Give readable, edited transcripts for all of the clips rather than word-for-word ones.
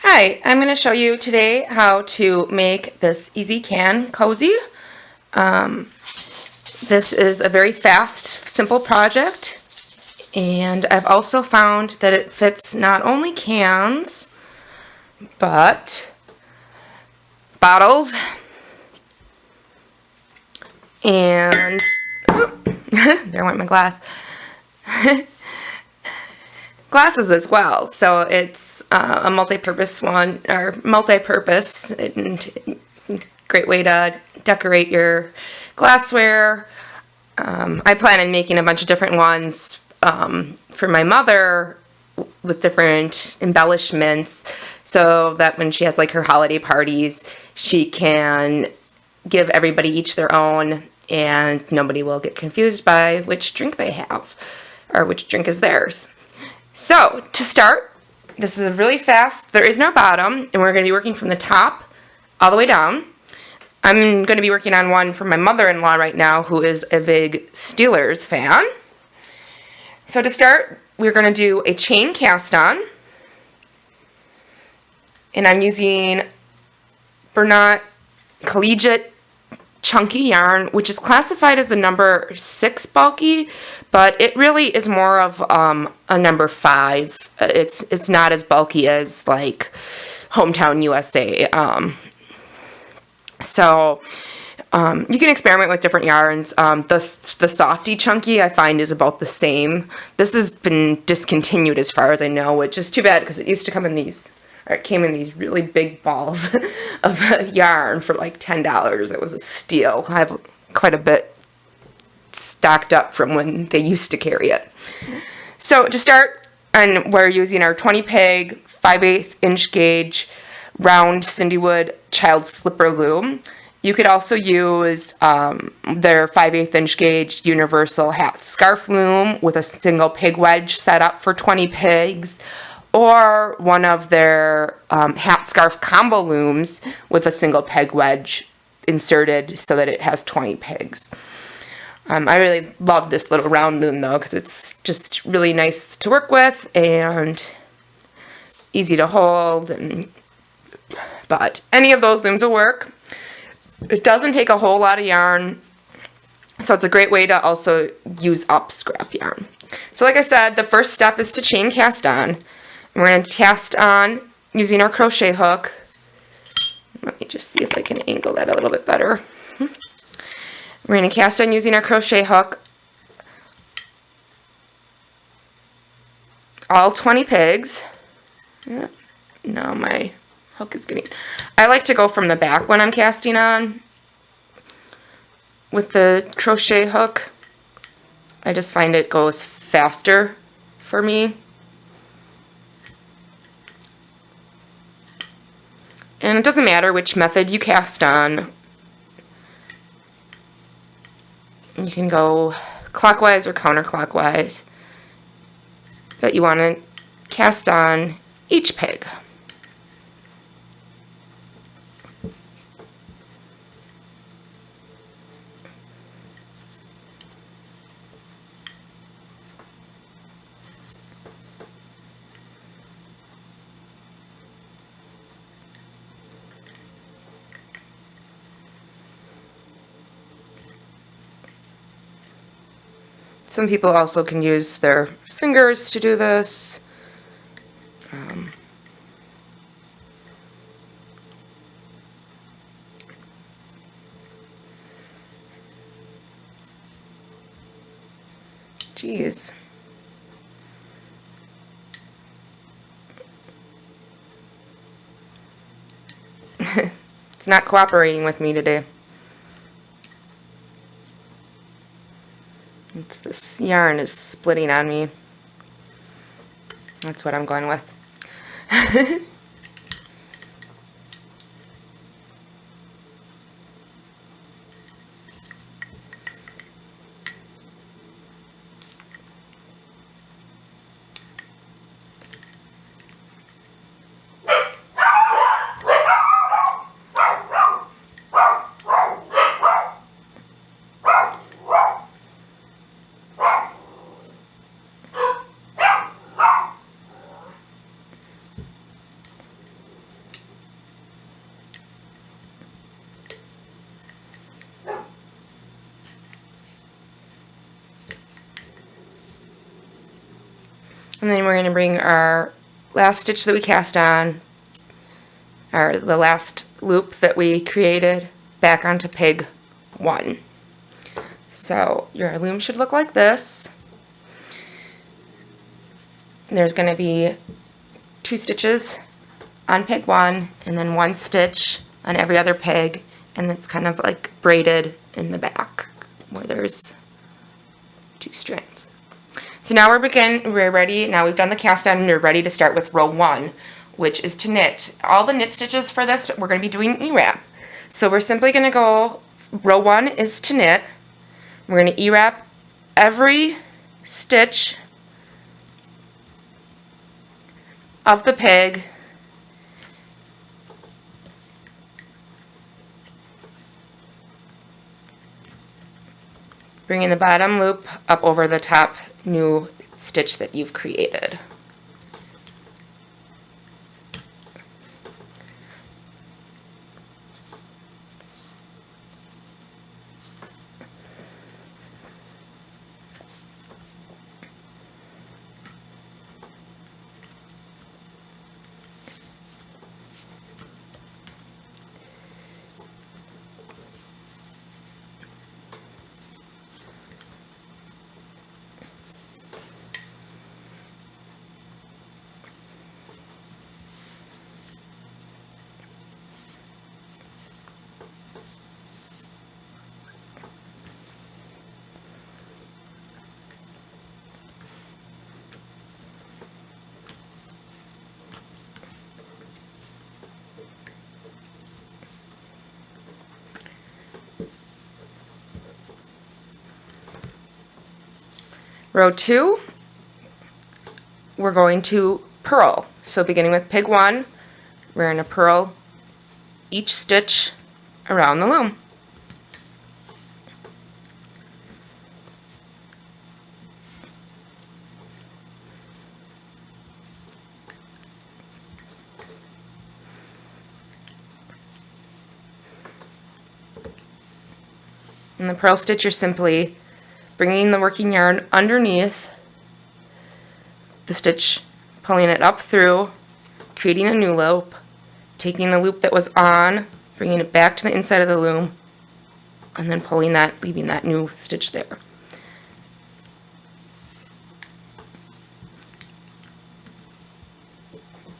Hi, I'm going to show you today how to make this easy can cozy. This is a very fast, simple project, and I've also found that it fits not only cans, but bottles, and there went my glass. Glasses as well, so it's a multi-purpose one, or multi-purpose, and great way to decorate your glassware. I plan on making a bunch of different ones for my mother with different embellishments, so that when she has like her holiday parties, she can give everybody each their own, and nobody will get confused by which drink they have or which drink is theirs. So, to start, this is really fast. There is no bottom, and we're going to be working from the top all the way down. I'm going to be working on one for my mother-in-law right now, who is a big Steelers fan. So to start, we're going to do a chain cast on. And I'm using Bernat Collegiate Chunky yarn, which is classified as a number 6 bulky, but it really is more of a number 5. It's not as bulky as like Hometown USA. So you can experiment with different yarns. The softy chunky I find is about the same. This has been discontinued as far as I know, which is too bad because it used to come in these, or it came in these really big balls of yarn for like $10. It was a steal. I have quite a bit stocked up from when they used to carry it. So to start, and we're using our 20 peg 5/8 inch gauge round Cindywood child slipper loom. You could also use their 5/8 inch gauge universal hat scarf loom with a single peg wedge set up for 20 pegs, or one of their hat scarf combo looms with a single peg wedge inserted so that it has 20 pegs. I really love this little round loom though, because it's just really nice to work with and easy to hold, but any of those looms will work. It doesn't take a whole lot of yarn, so it's a great way to also use up scrap yarn. So like I said, the first step is to chain cast on. And we're going to cast on using our crochet hook. Let me just see if I can angle that a little bit better. We're going to cast on using our crochet hook all 20 pegs. Yeah. No, my hook is getting... I like to go from the back when I'm casting on with the crochet hook. I just find it goes faster for me. And it doesn't matter which method you cast on. You can go clockwise or counterclockwise, but you want to cast on each peg. Some people also can use their fingers to do this. Geez. It's not cooperating with me today. This yarn is splitting on me. That's what I'm going with. And then we're going to bring our last stitch that we cast on, or the last loop that we created, back onto peg 1. So your loom should look like this. There's going to be 2 stitches on peg 1 and then 1 stitch on every other peg, and it's kind of like braided in the back where there's 2 strands. So now we're ready. Now we've done the cast on and we're ready to start with row 1, which is to knit. All the knit stitches for this, we're going to be doing E-wrap. So we're simply going to go, row 1 is to knit. We're going to E-wrap every stitch of the peg bringing the bottom loop up over the top new stitch that you've created. Row 2, we're going to purl. So beginning with peg 1, we're going to purl each stitch around the loom. In the purl stitch, you're simply bringing the working yarn underneath the stitch, pulling it up through, creating a new loop, taking the loop that was on, bringing it back to the inside of the loom, and then pulling that, leaving that new stitch there.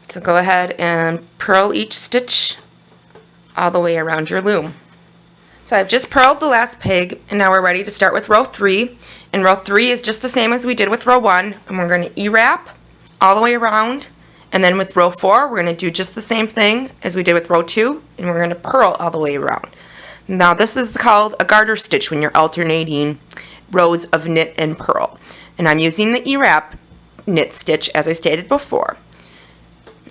So go ahead and purl each stitch all the way around your loom. So I've just purled the last peg, and now we're ready to start with row 3. And row 3 is just the same as we did with row 1, and we're going to E-wrap all the way around. And then with row 4, we're going to do just the same thing as we did with row 2, and we're going to purl all the way around. Now this is called a garter stitch when you're alternating rows of knit and purl. And I'm using the E-wrap knit stitch as I stated before.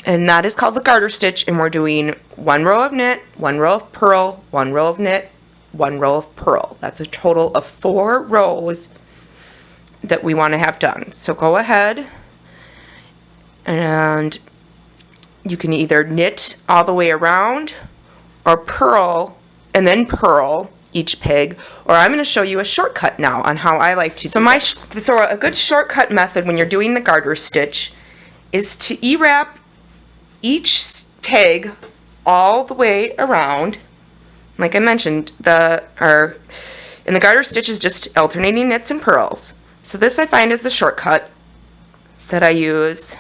And that is called the garter stitch, and we're doing 1 row of knit, 1 row of purl, 1 row of knit, 1 row of purl. That's a total of 4 rows that we want to have done. So go ahead and you can either knit all the way around or purl and then purl each peg, or I'm going to show you a shortcut now on how I like to do this. So a good shortcut method when you're doing the garter stitch is to E-wrap each peg all the way around. Like I mentioned, in the garter stitch is just alternating knits and purls. So this I find is the shortcut that I use.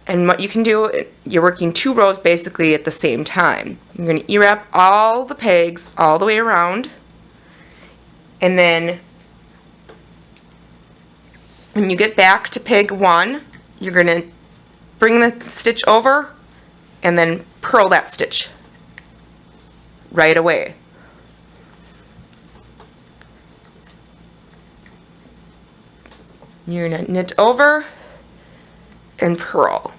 And what you can do, you're working 2 rows basically at the same time. You're going to E-wrap all the pegs all the way around, and then when you get back to peg 1, you're going to bring the stitch over and then purl that stitch right away. You're going to knit over and purl.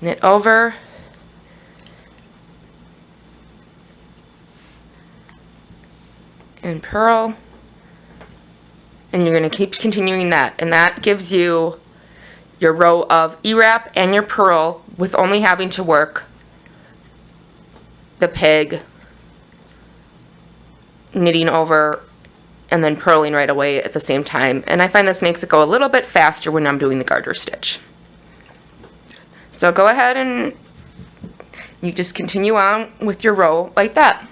Knit over and purl, and you're going to keep continuing that, and that gives you your row of E-wrap and your purl with only having to work the peg, knitting over, and then purling right away at the same time. And I find this makes it go a little bit faster when I'm doing the garter stitch. So go ahead and you just continue on with your row like that.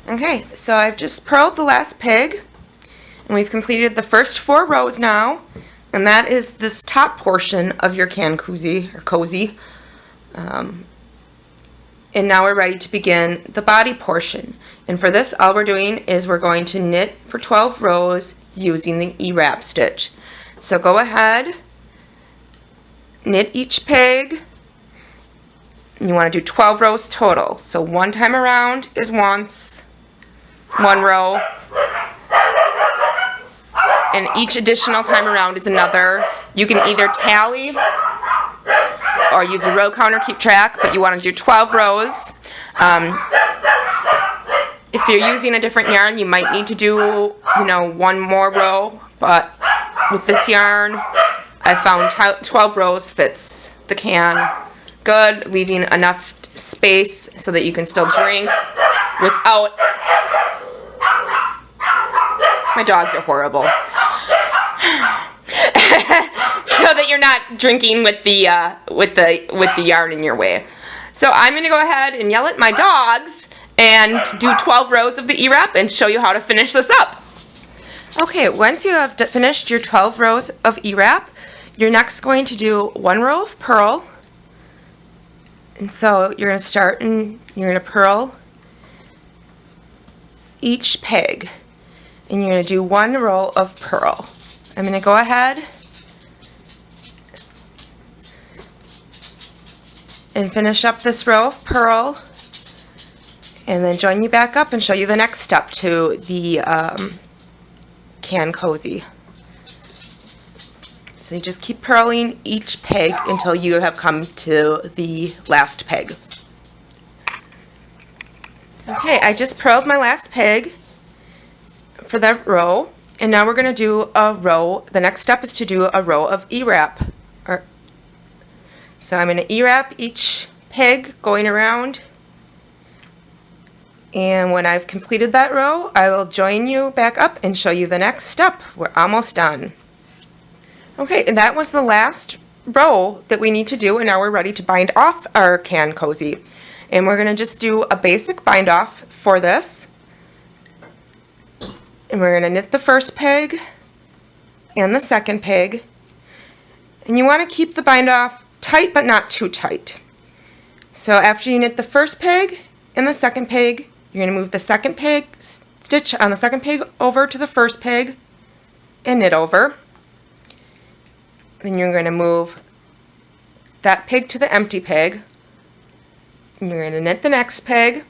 Okay, so I've just purled the last peg, and we've completed the first 4 rows now, and that is this top portion of your can koozie, or cozy. And now we're ready to begin the body portion. And for this, all we're doing is we're going to knit for 12 rows using the E-wrap stitch. So go ahead, knit each peg. You want to do 12 rows total. So one time around is once, 1 row, and each additional time around is another. You can either tally or use a row counter, keep track, but you want to do 12 rows. If you're using a different yarn, you might need to do, 1 more row, but with this yarn, I found 12 rows fits the can good, leaving enough space so that you can still drink without... My dogs are horrible. So that you're not drinking with the yarn in your way. So I'm going to go ahead and yell at my dogs and do 12 rows of the E-wrap and show you how to finish this up. Okay, once you have finished your 12 rows of E-wrap, you're next going to do 1 row of purl. And so you're going to start and you're going to purl each peg. And you're going to do 1 row of purl. I'm going to go ahead and finish up this row of purl, and then join you back up and show you the next step to the can cozy. So you just keep purling each peg until you have come to the last peg. Okay, I just purled my last peg for that row, and now we're going to do a row. The next step is to do a row of E-wrap. So I'm going to E-wrap each peg going around, and when I've completed that row, I will join you back up and show you the next step. We're almost done. Okay, and that was the last row that we need to do, and now we're ready to bind off our can cozy. And we're going to just do a basic bind off for this. And we're going to knit the first peg and the second peg. And you want to keep the bind off tight but not too tight. So after you knit the first peg and the second peg, you're going to move the second peg, stitch on the second peg over to the first peg and knit over. Then you're going to move that peg to the empty peg. And you're going to knit the next peg.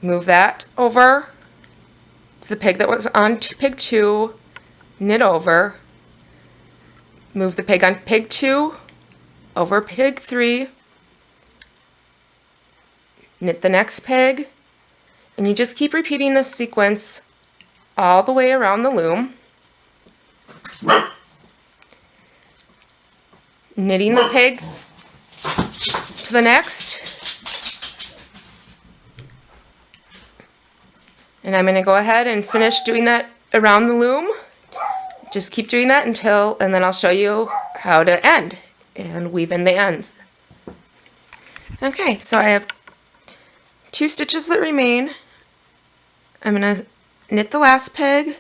Move that over to the peg that was on peg 2, knit over, move the peg on peg 2 over peg 3, knit the next peg, and you just keep repeating this sequence all the way around the loom, knitting the peg to the next. And I'm going to go ahead and finish doing that around the loom. Just keep doing that until, and then I'll show you how to end and weave in the ends. Okay, so I have 2 stitches that remain. I'm going to knit the last peg,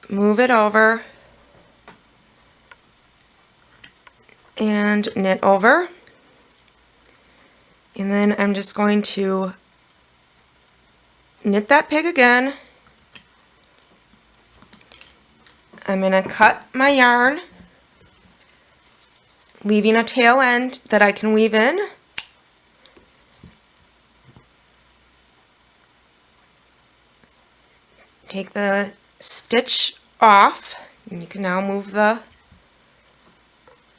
move it over, and knit over. And then I'm just going to knit that peg again. I'm going to cut my yarn, leaving a tail end that I can weave in. Take the stitch off, and you can now move the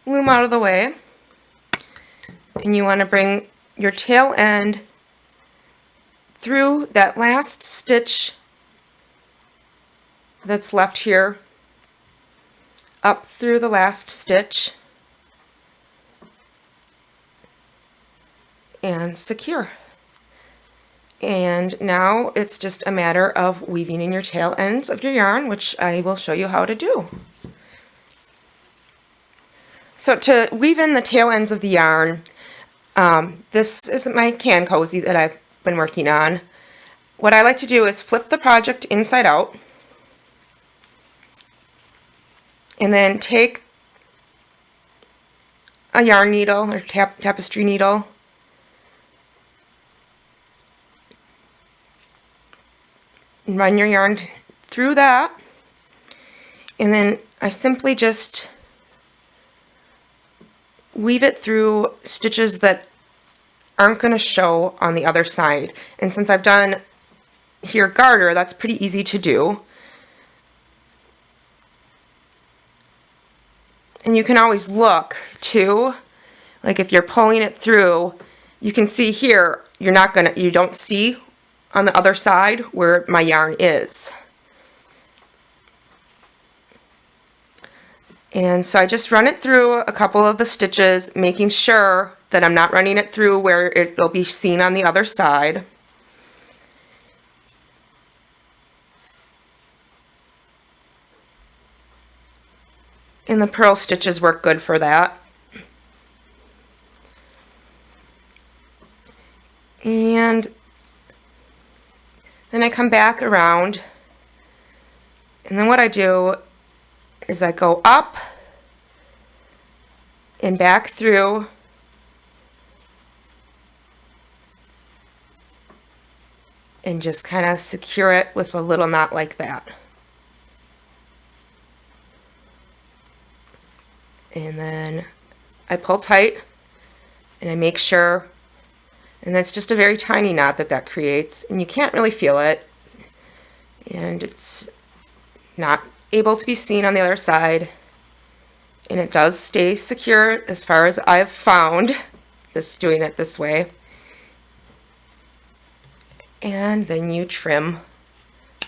loom out of the way. And you want to bring your tail end through that last stitch that's left here up through the last stitch and secure. And now it's just a matter of weaving in your tail ends of your yarn, which I will show you how to do. So to weave in the tail ends of the yarn, this is my can cozy that I've been working on. What I like to do is flip the project inside out and then take a yarn needle or tapestry needle and run your yarn through that, and then I simply just weave it through stitches that aren't going to show on the other side. And since I've done here garter, that's pretty easy to do. And you can always look too, like if you're pulling it through, you can see here you don't see on the other side where my yarn is. And so I just run it through a couple of the stitches, making sure that I'm not running it through where it'll be seen on the other side. And the purl stitches work good for that. And then I come back around, and then what I do is I go up and back through and just kind of secure it with a little knot like that. And then I pull tight and I make sure, and that's just a very tiny knot that creates, and you can't really feel it, and it's not able to be seen on the other side, and it does stay secure as far as I've found doing it this way. And then you trim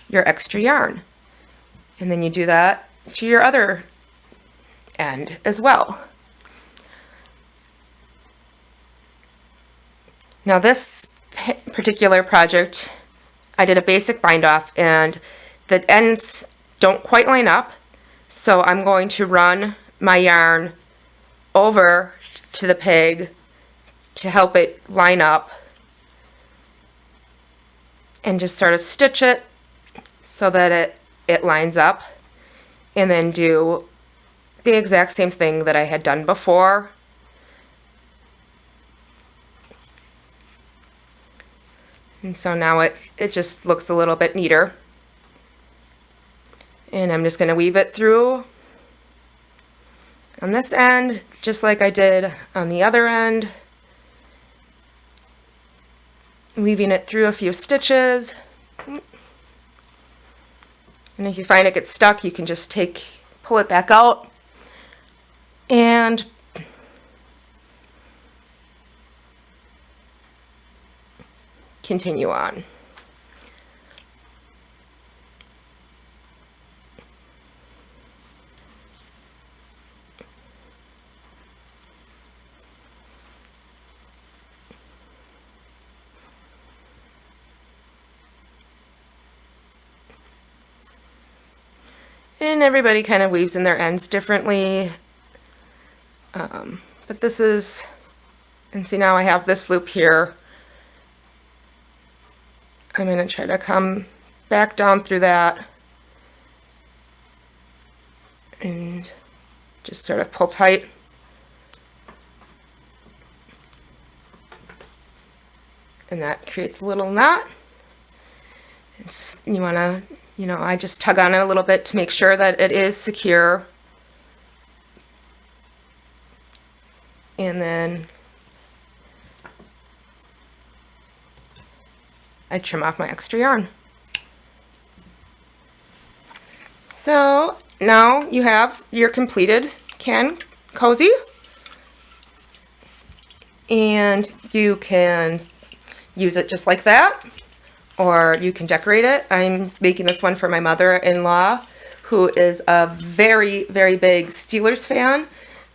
your extra yarn, and then you do that to your other end as well. Now this particular project, I did a basic bind off, and the ends don't quite line up, so I'm going to run my yarn over to the peg to help it line up, and just sort of stitch it so that it lines up, and then do the exact same thing that I had done before. And so now it just looks a little bit neater. And I'm just going to weave it through on this end, just like I did on the other end. Weaving it through a few stitches. And if you find it gets stuck, you can just pull it back out and continue on. And everybody kind of weaves in their ends differently. But this is, and see now I have this loop here. I'm going to try to come back down through that and just sort of pull tight. And that creates a little knot. You want to, I just tug on it a little bit to make sure that it is secure. And then I trim off my extra yarn. So now you have your completed can cozy, and you can use it just like that, or you can decorate it. I'm making this one for my mother-in-law who is a very, very big Steelers fan.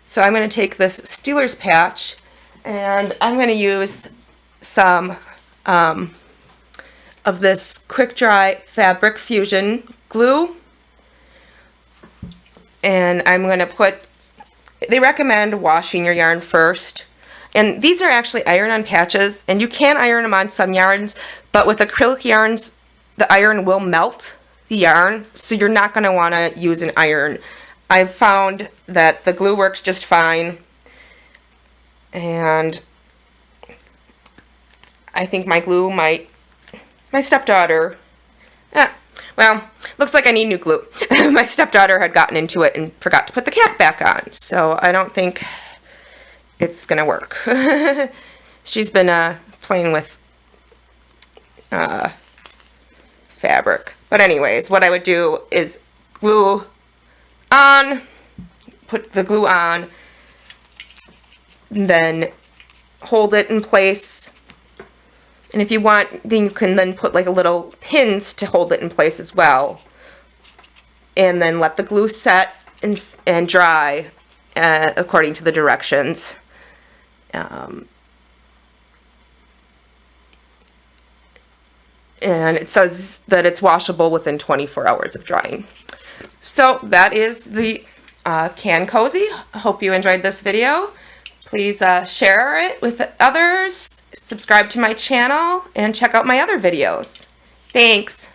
So I'm going to take this Steelers patch and I'm going to use some of this quick dry fabric fusion glue. And I'm going to put, they recommend washing your yarn first. And these are actually iron-on patches, and you can iron them on some yarns, but with acrylic yarns, the iron will melt the yarn, so you're not going to want to use an iron. I've found that the glue works just fine, and I think my glue might, my stepdaughter, well, looks like I need new glue. My stepdaughter had gotten into it and forgot to put the cap back on, so I don't think it's gonna work. She's been playing with fabric. But anyways, what I would do is glue on, put the glue on, and then hold it in place. And if you want, then you can then put like a little pins to hold it in place as well. And then let the glue set and dry according to the directions. And it says that it's washable within 24 hours of drying. So that is the can Koozie. I hope you enjoyed this video. Please share it with others, subscribe to my channel, and check out my other videos. Thanks.